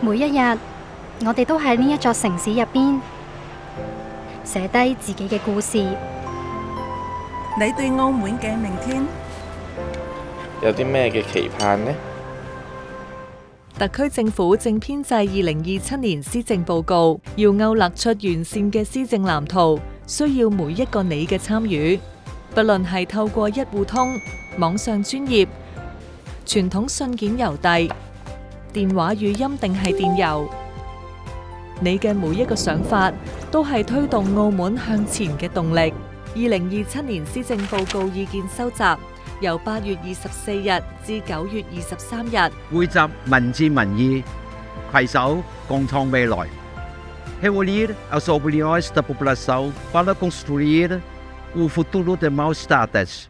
每一日，我哋都喺呢一座城市入邊寫低自己嘅故事。你對澳門嘅明天有啲咩嘅期盼呢？特區政府正編製2027年施政報告，要勾勒出完善嘅施政藍圖，需要每一個你嘅參與。不論係透過一戶通、網上專頁、傳統信件郵遞、電話語音定係電郵，你嘅每一個想法都係推動澳門向前嘅動力。2027年施政報告意見收集，由8月24日至9月23日，匯集民智民意，攜手共創未來。Reunir as opiniões da população para construir o futuro de mais datas.